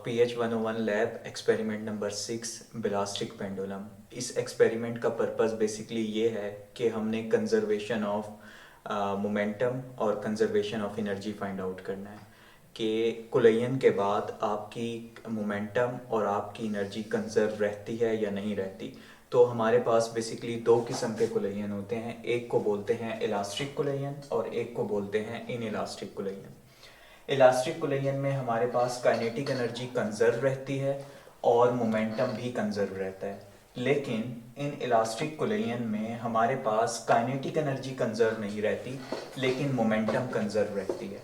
PH101 lab experiment number 6 ballistic pendulum. इस experiment का purpose basically ये है कि हमने कंजर्वेशन ऑफ मोमेंटम और conservation of energy find out करना है कि कुलयन के बाद आपकी मोमेंटम और आपकी एनर्जी कंजर्व रहती है या नहीं रहती। तो हमारे पास बेसिकली दो किस्म के कुलयन होते हैं, एक को बोलते हैं इलास्टिक कुलयन और एक को बोलते हैं इन इलास्टिक कुलयन। इलास्टिक कुलयन में हमारे पास काइनेटिक एनर्जी कंजर्व रहती है और मोमेंटम भी कंजर्व रहता है, लेकिन इन इलास्टिक कुलयन में हमारे पास काइनेटिक एनर्जी कंजर्व नहीं रहती लेकिन मोमेंटम कंजर्व रहती है।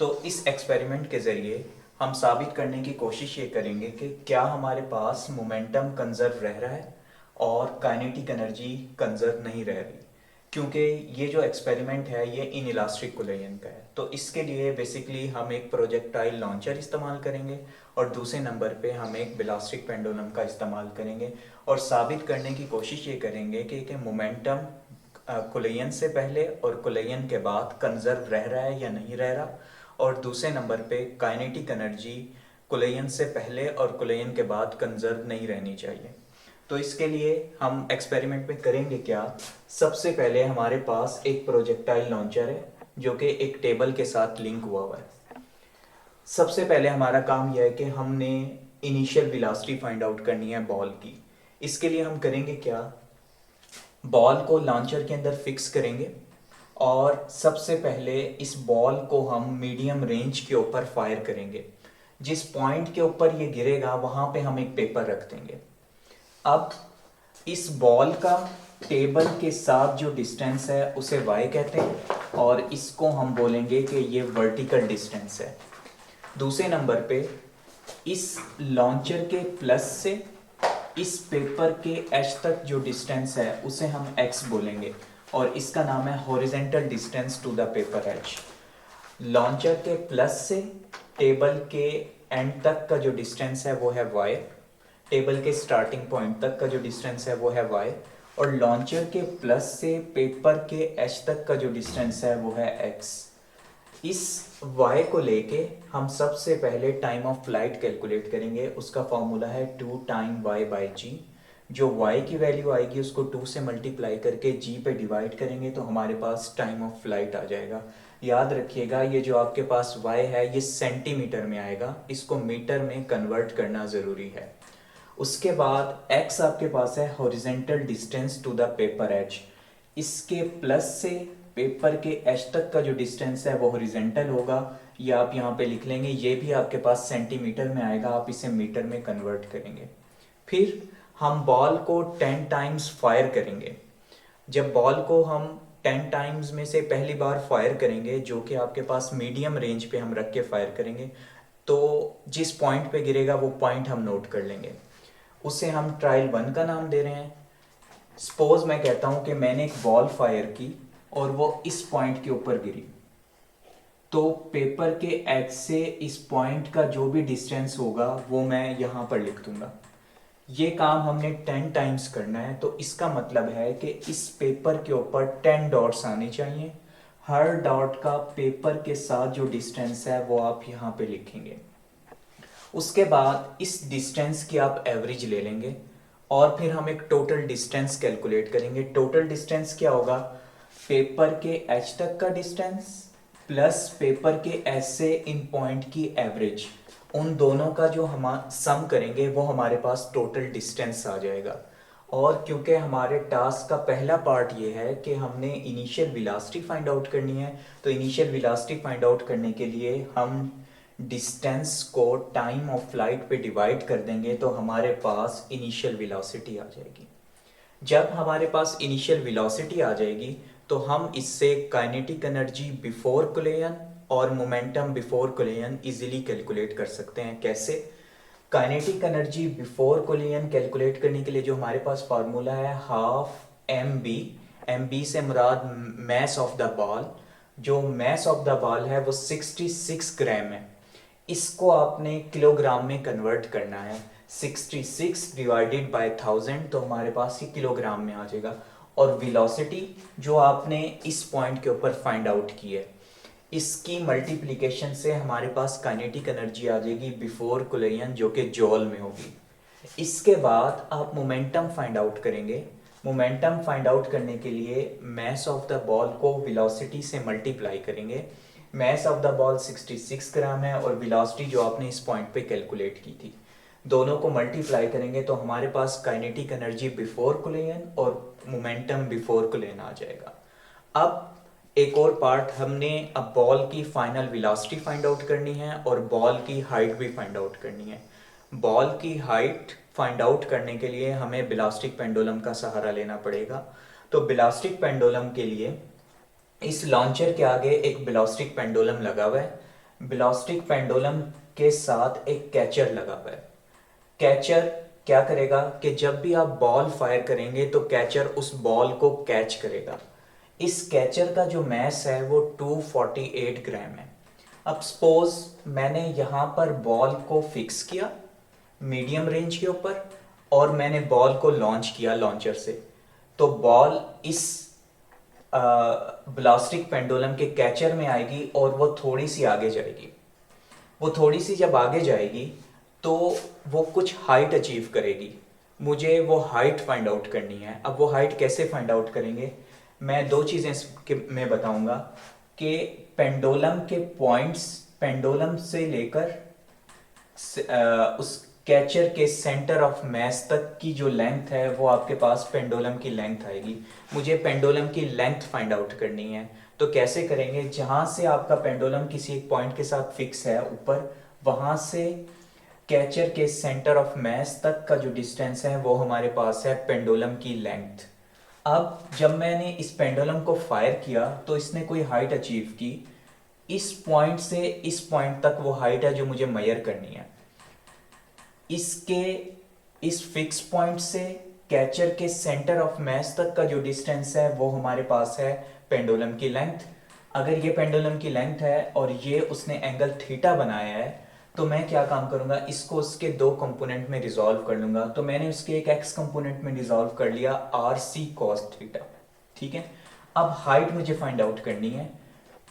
तो इस एक्सपेरिमेंट के ज़रिए हम साबित करने की कोशिश ये करेंगे कि क्या हमारे पास मोमेंटम कंजर्व रह रहा है और काइनेटिक एनर्जी कंजर्व नहीं रह रही, क्योंकि ये जो एक्सपेरिमेंट है ये इन इलास्टिक कुलयन का है। तो इसके लिए बेसिकली हम एक प्रोजेक्टाइल लॉन्चर इस्तेमाल करेंगे और दूसरे नंबर पे हम एक बिलास्टिक पेंडुलम का इस्तेमाल करेंगे और साबित करने की कोशिश ये करेंगे कि मोमेंटम कुलयन से पहले और कुलयन के बाद कंजर्व रह रहा है या नहीं रह रहा, और दूसरे नंबर पे काइनेटिक एनर्जी कुलयन से पहले और कुलयन के बाद कंजर्व नहीं रहनी चाहिए। तो इसके लिए हम एक्सपेरिमेंट में करेंगे क्या, सबसे पहले हमारे पास एक प्रोजेक्टाइल लॉन्चर है जो कि एक टेबल के साथ लिंक हुआ है। सबसे पहले हमारा काम यह है कि हमने इनिशियल वेलोसिटी फाइंड आउट करनी है बॉल की। इसके लिए हम करेंगे क्या, बॉल को लॉन्चर के अंदर फिक्स करेंगे और सबसे पहले इस बॉल को हम मीडियम रेंज के ऊपर फायर करेंगे। जिस पॉइंट के ऊपर ये गिरेगा वहां पे हम एक पेपर रख देंगे। अब इस बॉल का टेबल के साथ जो डिस्टेंस है उसे y कहते हैं और इसको हम बोलेंगे कि ये वर्टिकल डिस्टेंस है। दूसरे नंबर पे इस लॉन्चर के प्लस से इस पेपर के एच तक जो डिस्टेंस है उसे हम x बोलेंगे और इसका नाम है horizontal distance to the paper edge. Launcher के प्लस से टेबल के एंड तक का जो डिस्टेंस है वो है y, टेबल के स्टार्टिंग पॉइंट तक का जो डिस्टेंस है वो है y, और लॉन्चर के प्लस से पेपर के एच तक का जो डिस्टेंस है वो है x। इस y को लेके हम सबसे पहले टाइम ऑफ फ्लाइट कैलकुलेट करेंगे। उसका फॉर्मूला है 2 टाइम y बाई जी। जो y की वैल्यू आएगी उसको 2 से मल्टीप्लाई करके g पे डिवाइड करेंगे तो हमारे पास टाइम ऑफ फ्लाइट आ जाएगा। याद रखिएगा ये जो आपके पास y है ये सेंटीमीटर में आएगा, इसको मीटर में कन्वर्ट करना ज़रूरी है। उसके बाद x आपके पास है horizontal distance to the paper edge. इसके प्लस से पेपर के एज तक का जो डिस्टेंस है वो हॉरिजेंटल होगा, ये आप यहाँ पे लिख लेंगे। ये भी आपके पास सेंटीमीटर में आएगा, आप इसे मीटर में कन्वर्ट करेंगे। फिर हम बॉल को 10 टाइम्स फायर करेंगे। जब बॉल को हम 10 टाइम्स में से पहली बार फायर करेंगे, जो कि आपके पास मीडियम रेंज पे हम रख के फायर करेंगे, तो जिस पॉइंट पे गिरेगा वो पॉइंट हम नोट कर लेंगे। उसे हम ट्रायल 1 का नाम दे रहे हैं। सपोज मैं कहता हूं कि मैंने एक बॉल फायर की और वो इस पॉइंट के ऊपर गिरी, तो पेपर के एज से इस पॉइंट का जो भी डिस्टेंस होगा वो मैं यहां पर लिख दूंगा। ये काम हमने 10 टाइम्स करना है, तो इसका मतलब है कि इस पेपर के ऊपर 10 डॉट्स आने चाहिए। हर डॉट का पेपर के साथ जो डिस्टेंस है वो आप यहाँ पे लिखेंगे। उसके बाद इस डिस्टेंस की आप एवरेज ले लेंगे और फिर हम एक टोटल डिस्टेंस कैलकुलेट करेंगे। टोटल डिस्टेंस क्या होगा, पेपर के एच तक का डिस्टेंस प्लस पेपर के एच से इन पॉइंट की एवरेज, उन दोनों का जो हम सम करेंगे वो हमारे पास टोटल डिस्टेंस आ जाएगा। और क्योंकि हमारे टास्क का पहला पार्ट ये है कि हमने इनिशियल वेलोसिटी फाइंड आउट करनी है, तो इनिशियल वेलोसिटी फाइंड आउट करने के लिए हम डिस्टेंस को टाइम ऑफ फ्लाइट पे डिवाइड कर देंगे तो हमारे पास इनिशियल वेलोसिटी आ जाएगी। जब हमारे पास इनिशियल वेलोसिटी आ जाएगी तो हम इससे काइनेटिक एनर्जी बिफोर कुलयन और मोमेंटम बिफोर कुलयन इजीली कैलकुलेट कर सकते हैं। कैसे, काइनेटिक एनर्जी बिफोर कुलयन कैलकुलेट करने के लिए जो हमारे पास फार्मूला है हाफ mb से मुराद मैस ऑफ द बॉल। जो मैस ऑफ द बॉल है वो 66 ग्राम है, इसको आपने किलोग्राम में कन्वर्ट करना है। 66 डिवाइडेड बाय 1000 तो हमारे पास ये किलोग्राम में आ जाएगा। और वेलोसिटी जो आपने इस पॉइंट के ऊपर फाइंड आउट की है, इसकी मल्टीप्लिकेशन से हमारे पास काइनेटिक एनर्जी आ जाएगी बिफोर कोलिजन, जो कि जॉल में होगी। इसके बाद आप मोमेंटम फाइंड आउट करेंगे। मोमेंटम फाइंड आउट करने के लिए मास ऑफ द बॉल को वेलोसिटी से मल्टीप्लाई करेंगे। मास ऑफ द बॉल 66 ग्राम है और वेलोसिटी जो आपने इस पॉइंट पे कैलकुलेट की थी, दोनों को मल्टीप्लाई करेंगे तो हमारे पास काइनेटिक एनर्जी बिफोर कोलिजन और मोमेंटम बिफोर कोलिजन आ जाएगा। अब एक और पार्ट, हमने अब बॉल की फाइनल वेलोसिटी फाइंड आउट करनी है और बॉल की हाइट भी फाइंड आउट करनी है। बॉल की हाइट फाइंड आउट करने के लिए हमें बिलास्टिक पेंडुलम का सहारा लेना पड़ेगा। तो बिलास्टिक पेंडुलम के लिए इस लॉन्चर के आगे एक बिलास्टिक पेंडुलम लगा हुआ है। बिलास्टिक पेंडुलम के साथ एक कैचर लगा हुआ है। कैचर क्या करेगा कि जब भी आप बॉल फायर करेंगे तो कैचर उस बॉल को कैच करेगा। इस कैचर का जो मास है वो 248 ग्राम है। अब सपोज मैंने यहाँ पर बॉल को फिक्स किया मीडियम रेंज के ऊपर और मैंने बॉल को लॉन्च किया लॉन्चर से, तो बॉल इस ब्लास्टिक पेंडुलम के कैचर में आएगी और वो थोड़ी सी आगे जाएगी। वो थोड़ी सी जब आगे जाएगी तो वो कुछ हाइट अचीव करेगी। मुझे वो हाइट फाइंड आउट करनी है। अब वो हाइट कैसे फाइंड आउट करेंगे, मैं दो चीज़ें मैं बताऊंगा कि पेंडुलम के पॉइंट्स, पेंडुलम से लेकर उस कैचर के सेंटर ऑफ मास तक की जो लेंथ है वो आपके पास पेंडुलम की लेंथ आएगी। मुझे पेंडुलम की लेंथ फाइंड आउट करनी है। तो कैसे करेंगे, जहां से आपका पेंडुलम किसी एक पॉइंट के साथ फिक्स है ऊपर, वहां से कैचर के सेंटर ऑफ मास तक का जो डिस्टेंस है वो हमारे पास है पेंडुलम की लेंथ। अब जब मैंने इस पेंडुलम को फायर किया तो इसने कोई हाइट अचीव की। इस पॉइंट से इस पॉइंट तक वो हाइट है जो मुझे मेजर करनी है। इसके इस फिक्स पॉइंट से कैचर के सेंटर ऑफ मास तक का जो डिस्टेंस है वो हमारे पास है पेंडुलम की लेंथ। अगर ये पेंडुलम की लेंथ है और ये उसने एंगल थीटा बनाया है तो मैं क्या काम करूंगा, इसको उसके दो कंपोनेंट में रिजॉल्व कर लूंगा। तो मैंने उसके एक एक्स कंपोनेंट में रिजॉल्व कर लिया आर सी कॉस थीटा। ठीक है, अब हाइट मुझे फाइंड आउट करनी है।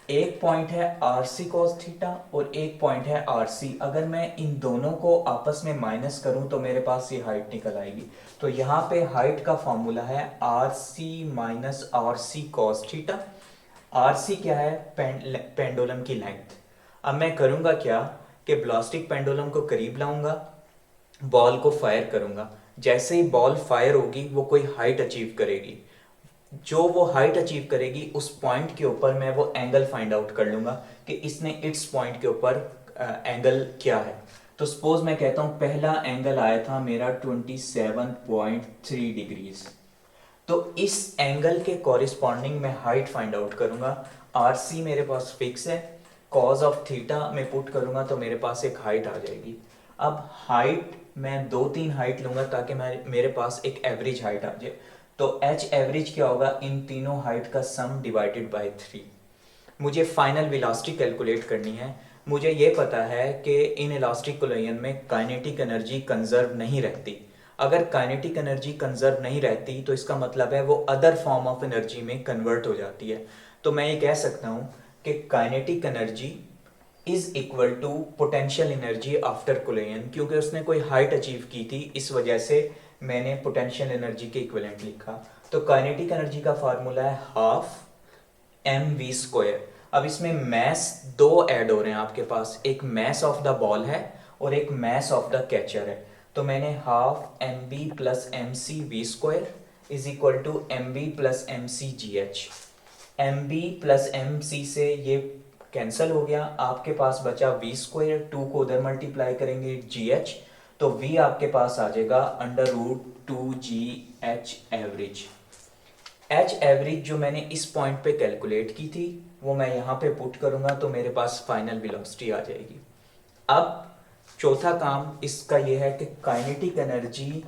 एक पॉइंट है आर सी कॉस थीटा और एक पॉइंट है आर सी। अगर मैं इन दोनों को आपस में माइनस करूं तो मेरे पास ये हाइट निकल आएगी। तो यहाँ पे हाइट का फॉर्मूला है R C minus R C cos theta. R C क्या है, पेंडुलम की लेंथ। अब मैं करूंगा क्या कि ब्लास्टिक पेंडुलम को करीब लाऊंगा, बॉल को फायर करूंगा। जैसे ही बॉल फायर होगी वो कोई हाइट अचीव करेगी। जो वो हाइट अचीव करेगी उस पॉइंट के ऊपर मैं वो एंगल फाइंड आउट कर लूंगा कि इसने इट्स पॉइंट के ऊपर एंगल क्या है। तो सपोज मैं कहता हूं पहला एंगल आया था मेरा 27.3 डिग्रीज। तो इस एंगल के कॉरिस्पॉन्डिंग मैं हाइट फाइंड आउट करूंगा। आर सी मेरे पास फिक्स है, कॉज ऑफ थीटा मैं पुट करूंगा तो मेरे पास एक हाइट आ जाएगी। अब हाइट मैं दो तीन हाइट लूंगा ताकि मेरे पास एक एवरेज हाइट आ जाए। तो एच एवरेज क्या होगा, इन तीनों हाइट का सम डिवाइडेड बाय 3। मुझे फाइनल वेलोसिटी कैलकुलेट करनी है। मुझे ये पता है कि इन इलास्टिक कोलिजन में काइनेटिक एनर्जी कंजर्व नहीं रहती। अगर काइनेटिक एनर्जी कंजर्व नहीं रहती तो इसका मतलब है वो अदर फॉर्म ऑफ एनर्जी में कन्वर्ट हो जाती है। तो मैं ये कह सकता हूँ कि kinetic energy is equal to potential energy after collision. क्योंकि उसने कोई हाइट अचीव की थी, इस वजह से मैंने पोटेंशियल एनर्जी के इक्विवेलेंट लिखा। तो काइनेटिक एनर्जी का फार्मूला है हाफ एम वी स्क्वायर। अब इसमें मैस दो ऐड हो रहे हैं आपके पास, एक मैस ऑफ द बॉल है और एक मैस ऑफ द कैचर है। तो मैंने half M B plus M C V square is equal to M B plus M C G H. M B plus M C से ये cancel हो गया, आपके पास बचा वी स्क्वायर। 2 को उधर मल्टीप्लाई करेंगे जी एच, तो v आपके पास आ जाएगा under root 2g h average. h average जो मैंने इस पॉइंट पे कैलकुलेट की थी वो मैं यहाँ पे पुट करूंगा तो मेरे पास फाइनल वेलोसिटी आ जाएगी। अब चौथा काम इसका ये है कि काइनेटिक एनर्जी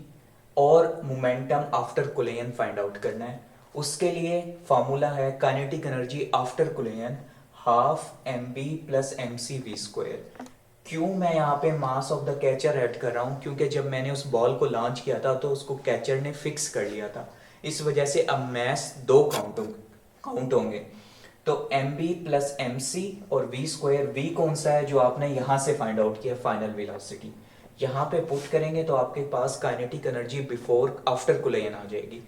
और momentum after collision find out करना है। उसके लिए फॉर्मूला है kinetic energy after collision half M B plus M C V square. क्यों मैं यहाँ पे mass of the catcher add कर रहा हूँ, क्योंकि जब मैंने उस बॉल को लॉन्च किया था तो उसको कैचर ने फिक्स कर लिया था। इस वजह से अब मैस दो काउंट होंगे। तो M B plus M C और वी स्क्वायर, वी कौन सा है जो आपने यहां से फाइंड आउट किया, फाइनल वेलोसिटी, यहाँ पे पुट करेंगे तो आपके पास kinetic energy before after collision आ जाएगी।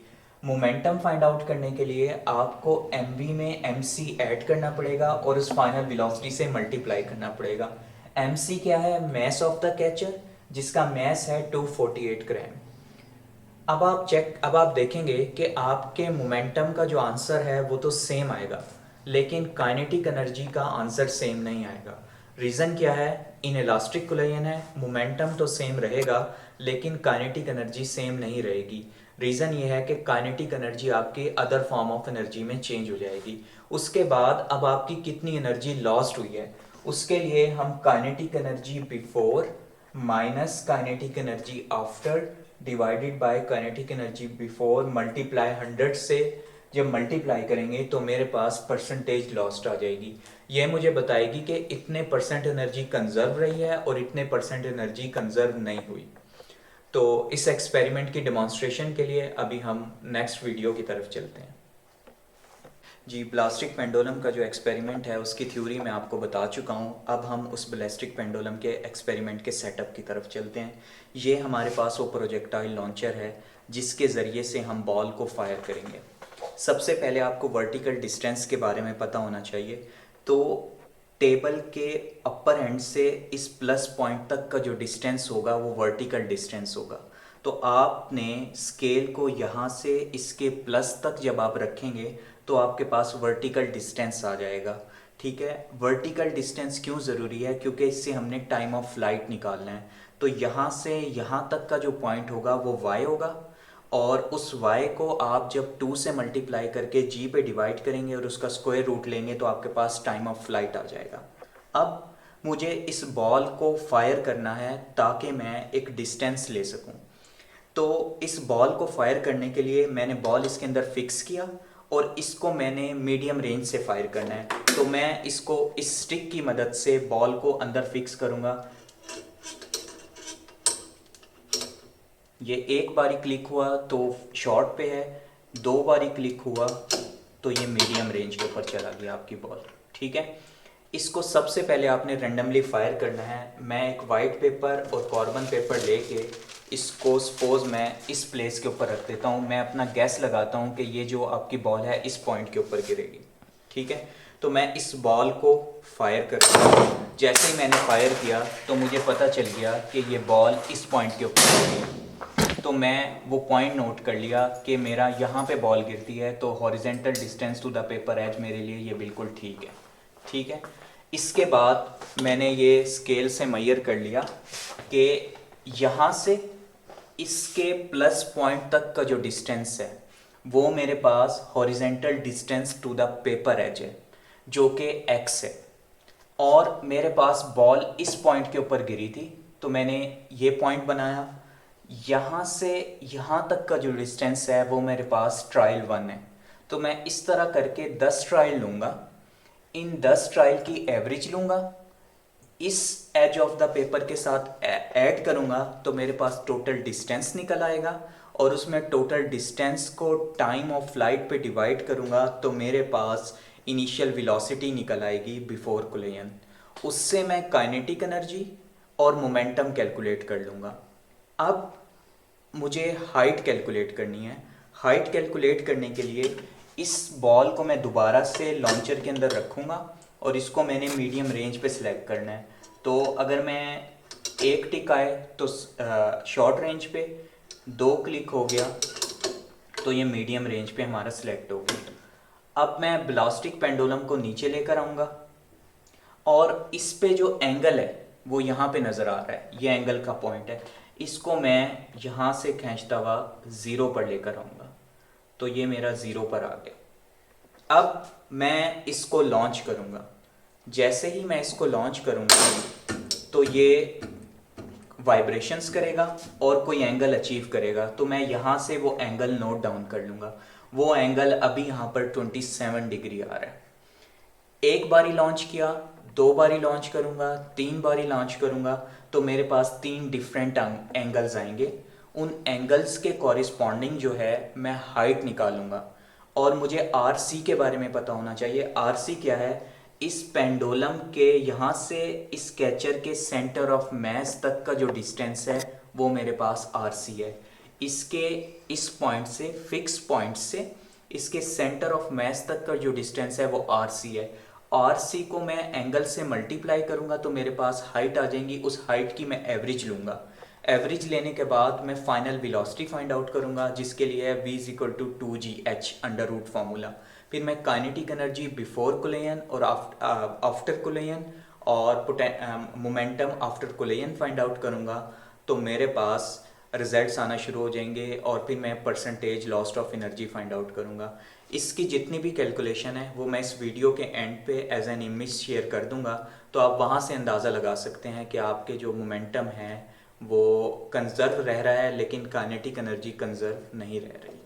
मोमेंटम फाइंड आउट करने के लिए आपको एम वी में एम सी ऐड करना पड़ेगा और उस फाइनल वेलोसिटी से मल्टीप्लाई करना पड़ेगा। एम सी क्या है, मैस ऑफ द कैचर, जिसका मैस है 248 ग्राम। अब आप देखेंगे कि आपके मोमेंटम का जो आंसर है वो तो सेम आएगा, लेकिन काइनेटिक एनर्जी का आंसर सेम नहीं आएगा। रीज़न क्या है, इन इलास्टिक कोलिजन है, मोमेंटम तो सेम रहेगा लेकिन काइनेटिक एनर्जी सेम नहीं रहेगी। रीज़न ये है कि काइनेटिक एनर्जी आपकी अदर फॉर्म ऑफ एनर्जी में चेंज हो जाएगी। उसके बाद अब आपकी कितनी एनर्जी लॉस्ट हुई है, उसके लिए हम kinetic energy before minus kinetic energy after divided by kinetic energy before multiply 100 से जब मल्टीप्लाई करेंगे तो मेरे पास परसेंटेज लॉस्ट आ जाएगी। यह मुझे बताएगी कि इतने परसेंट एनर्जी कंजर्व रही है और इतने परसेंट एनर्जी कंजर्व नहीं हुई। तो इस एक्सपेरिमेंट की डेमोन्स्ट्रेशन के लिए अभी हम नेक्स्ट वीडियो की तरफ चलते हैं। जी, ब्लास्टिक पेंडुलम का जो एक्सपेरिमेंट है उसकी थ्योरी मैं आपको बता चुका हूँ। अब हम उस ब्लास्टिक पेंडुलम के एक्सपेरिमेंट के सेटअप की तरफ चलते हैं। ये हमारे पास वो प्रोजेक्टाइल लॉन्चर है जिसके ज़रिए से हम बॉल को फायर करेंगे। सबसे पहले आपको वर्टिकल डिस्टेंस के बारे में पता होना चाहिए। तो टेबल के अपर एंड से इस प्लस पॉइंट तक का जो डिस्टेंस होगा वो वर्टिकल डिस्टेंस होगा। तो आपने स्केल को यहाँ से इसके प्लस तक जब आप रखेंगे तो आपके पास वर्टिकल डिस्टेंस आ जाएगा। ठीक है, वर्टिकल डिस्टेंस क्यों ज़रूरी है, क्योंकि इससे हमने टाइम ऑफ फ्लाइट निकालना है। तो यहाँ से यहाँ तक का जो पॉइंट होगा वो y होगा, और उस y को आप जब 2 से मल्टीप्लाई करके g पे डिवाइड करेंगे और उसका स्क्वायर रूट लेंगे तो आपके पास टाइम ऑफ फ्लाइट आ जाएगा। अब मुझे इस बॉल को फायर करना है ताकि मैं एक डिस्टेंस ले सकूं। तो इस बॉल को फायर करने के लिए मैंने बॉल इसके अंदर फिक्स किया और इसको मैंने मीडियम रेंज से फायर करना है। तो मैं इसको इस स्टिक की मदद से बॉल को अंदर फिक्स करूंगा। ये एक बारी क्लिक हुआ तो शॉर्ट पे है, 2 बारी क्लिक हुआ तो ये मीडियम रेंज के ऊपर चला गया आपकी बॉल। ठीक है, इसको सबसे पहले आपने रेंडमली फायर करना है। मैं एक वाइट पेपर और कार्बन पेपर लेके इसको सपोज मैं इस प्लेस के ऊपर रख देता हूँ। मैं अपना गैस लगाता हूँ कि ये जो आपकी बॉल है इस पॉइंट के ऊपर गिरेगी। ठीक है, तो मैं इस बॉल को फायर करता हूँ। जैसे ही मैंने फायर किया तो मुझे पता चल गया कि ये बॉल इस पॉइंट के ऊपर गिरेगी। तो मैं वो पॉइंट नोट कर लिया कि मेरा यहाँ पे बॉल गिरती है, तो horizontal distance to the paper edge मेरे लिए ये बिल्कुल ठीक है। ठीक है, इसके बाद मैंने ये स्केल से मेजर कर लिया कि यहाँ से इसके प्लस पॉइंट तक का जो डिस्टेंस है वो मेरे पास horizontal distance to the paper edge है जो कि x है, और मेरे पास बॉल इस पॉइंट के ऊपर गिरी थी। तो मैंने ये पॉइंट बनाया, यहाँ से यहाँ तक का जो डिस्टेंस है वो मेरे पास ट्रायल 1 है। तो मैं इस तरह करके 10 ट्रायल लूँगा, इन 10 ट्रायल की एवरेज लूँगा, इस एज ऑफ द पेपर के साथ ऐड करूँगा तो मेरे पास टोटल डिस्टेंस निकल आएगा, और उसमें टोटल डिस्टेंस को टाइम ऑफ फ्लाइट पे डिवाइड करूँगा तो मेरे पास इनिशियल वेलोसिटी निकल आएगी बिफोर कोलिजन। उससे मैं काइनेटिक एनर्जी और मोमेंटम कैलकुलेट कर लूँगा। अब मुझे हाइट कैलकुलेट करनी है। हाइट कैलकुलेट करने के लिए इस बॉल को मैं दोबारा से लॉन्चर के अंदर रखूँगा और इसको मैंने मीडियम रेंज पे सिलेक्ट करना है। तो अगर मैं एक टिक आए तो शॉर्ट रेंज पे, 2 क्लिक हो गया तो ये मीडियम रेंज पे हमारा सिलेक्ट हो गया। अब मैं ब्लास्टिक पेंडुलम को नीचे लेकर आऊँगा और इस पे जो एंगल है वो यहाँ पे नज़र आ रहा है, ये एंगल का पॉइंट है। इसको मैं यहाँ से खींचता हुआ 0 पर लेकर आऊँगा तो ये मेरा 0 पर आ गया। अब मैं इसको लॉन्च करूँगा। जैसे ही मैं इसको लॉन्च करूँगा तो ये वाइब्रेशंस करेगा और कोई एंगल अचीव करेगा। तो मैं यहाँ से वो एंगल नोट डाउन कर लूँगा। वो एंगल अभी यहाँ पर 27 डिग्री आ रहा है। एक बारी लॉन्च किया, 2 बारी लॉन्च करूँगा, 3 बारी लॉन्च करूँगा तो मेरे पास 3 डिफरेंट एंगल्स आएंगे। उन एंगल्स के कॉरिस्पॉन्डिंग जो है मैं हाइट निकालूंगा और मुझे आर सी के बारे में पता होना चाहिए। आर सी क्या है? इस पेंडुलम के यहाँ से इस कैचर के सेंटर ऑफ मैस तक का जो डिस्टेंस है वो मेरे पास आर सी है। इसके इस पॉइंट से, फिक्स पॉइंट से इसके सेंटर ऑफ मैस तक का जो डिस्टेंस है वो आर सी है। आर सी को मैं एंगल से मल्टीप्लाई करूंगा तो मेरे पास हाइट आ जाएंगी, उस हाइट की मैं एवरेज लूंगा। एवरेज लेने के बाद मैं फाइनल वेलोसिटी फाइंड आउट करूंगा, जिसके लिए है v is equal to 2gh under root formula. फिर मैं काइनेटिक एनर्जी बिफोर कोलिजन और आफ्टर कोलिजन और momentum after collision find out करूंगा, तो मेरे पास रिजल्ट्स आना शुरू हो जाएंगे और फिर मैं percentage lost of energy find out करूंगा। इसकी जितनी भी कैलकुलेशन है वो मैं इस वीडियो के एंड पे एज एन इमेज शेयर कर दूंगा, तो आप वहाँ से अंदाज़ा लगा सकते हैं कि आपके जो मोमेंटम है वो कंजर्व रह रहा है लेकिन काइनेटिक एनर्जी कंजर्व नहीं रह रही।